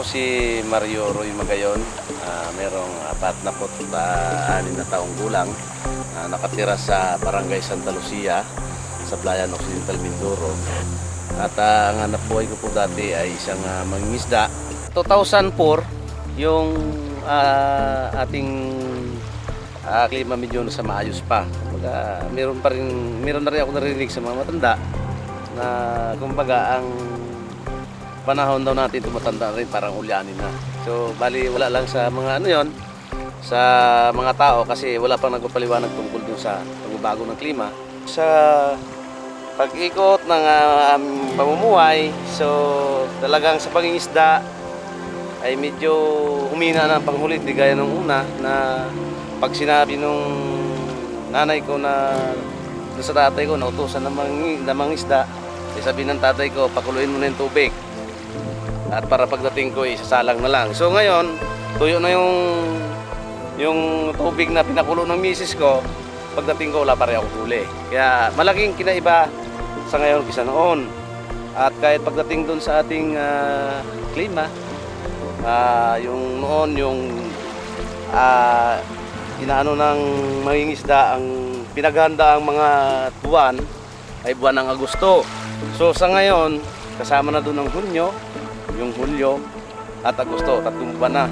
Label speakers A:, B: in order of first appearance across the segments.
A: si Mario Roy Magayon. Merong 46 na taong gulang. Nakatira sa Barangay Santa Lucia sa Blayan Occidental, Mindoro. At ang hanap buhay ko po dati ay isang mangingisda. 2004 yung ating klima medyo sa maayos pa. Kumbaga, meron na rin ako narinig sa mga matanda na kumbaga ang panahon daw natin tumatanda rin, parang ulyanin na. So bali wala lang sa mga ano yon, sa mga tao kasi wala pang nagpapaliwanag tungkol dun sa pagbabago ng klima. Sa pag-ikot ng pamumuhay, so talagang sa pangingisda ay medyo humina na ang panghuli, di gaya nung una na pag sinabi nung nanay ko na sa tatay ko na utusan ng mangisda, sabi ng tatay ko, pakuluin mo na yung tubig at para pagdating ko isasalang na lang. So ngayon tuyo na yung tubig na pinakulo ng misis ko, pagdating ko wala pa rin ako huli. Kaya malaking kinaiba sa ngayon kaysa noon. At kahit pagdating doon sa ating klima, yung noon yung inaano ng mangingisda, ang pinaghanda ang mga buwan ay buwan ng Agosto. So sa ngayon, kasama na doon ang yung Hulyo at Agosto, 3 buwan na.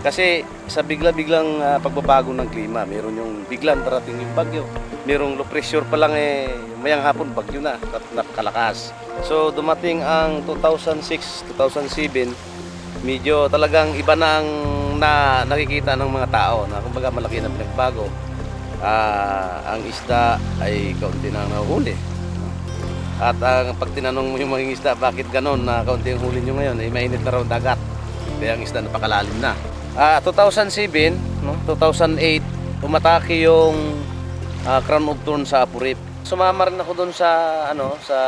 A: Kasi sa bigla-biglang pagbabago ng klima, meron yung biglang darating yung bagyo. Merong low pressure pa lang mayang hapon bagyo na, napakalakas. So dumating ang 2006, 2007, medyo talagang iba na ang nakikita ng mga tao na kumbaga malaki na pinagbago. Ang isda ay kaunti na nahuli. At pag tinanong mo yung mga isda, bakit ganon na kaunti ang huli nyo ngayon, mainit na raw dagat. Kaya ang isda napakalalim na. 2007, no? 2008, umatake yung crown of thorn sa Apurip. Sumama rin ako doon sa sa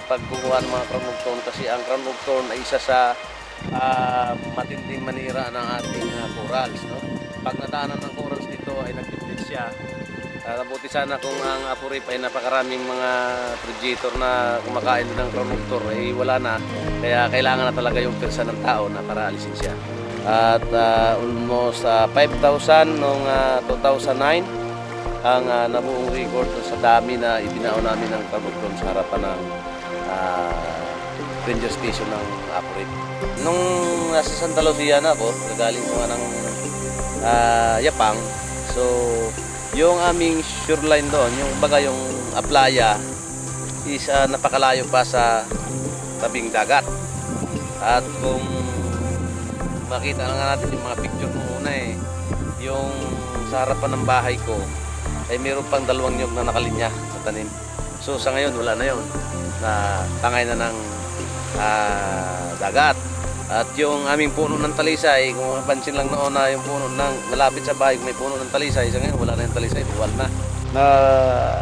A: pagkukuha ng mga crown of thorn kasi ang crown of thorn ay isa sa matinding manira ng ating corals, no? Pag nadaanan ng corals dito ay nag-deflate siya. Mabuti sana kung ang Apurip ay napakaraming mga predator na kumakain ng crown of thorn ay wala na. Kaya kailangan na talaga yung persa ng tao na para alisin siya. At almost 5,000 noong 2009 ang nabuong record sa dami na ibinao namin ng crown of thorn sa harapan ng ranger station ng Apurip. Nung nasa Santa Lucia na ako, nagaling ko nga ng Yapang. So yung aming shoreline doon, yung baga yung playa is napakalayo pa sa tabing dagat. At kung makita na nga natin yung mga picture mo una yung sa harapan ng bahay ko ay mayroon pang 2 nyug na nakalinya na tanim. So sa ngayon wala na yun, na tangay na ng dagat. At yung aming puno ng talisay, kung mapansin lang noon na yung puno ng malapit sa bahay, kung may puno ng talisay, sa ngayon wala na yung talisay, buwal na.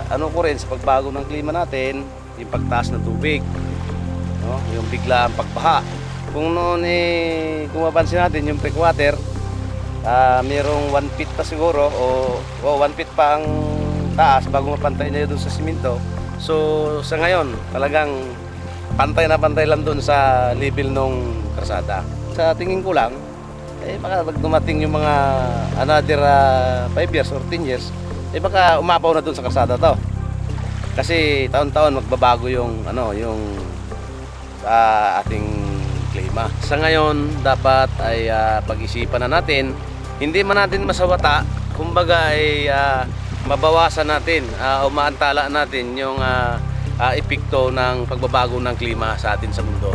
A: Ano ko rin sa pagbago ng klima natin, yung pagtaas ng tubig, no? Yung bigla ang pagbaha. Kung noon kung mapansin natin yung breakwater, mayroong 1 feet pa siguro o 1 feet pa ang taas bago mapantay na doon sa simento. So sa ngayon talagang pantay na pantay lang doon sa level nung karsada. Sa tingin ko lang, baka dumating yung mga another 5 years or 10 years, baka umapaw na doon sa karsada to. Kasi taon-taon magbabago yung yung ating klima. Sa ngayon, dapat ay pag-isipan na natin, hindi man natin masawata, kumbaga ay mabawasan natin o maantala natin yung epekto ng pagbabago ng klima sa atin sa mundo.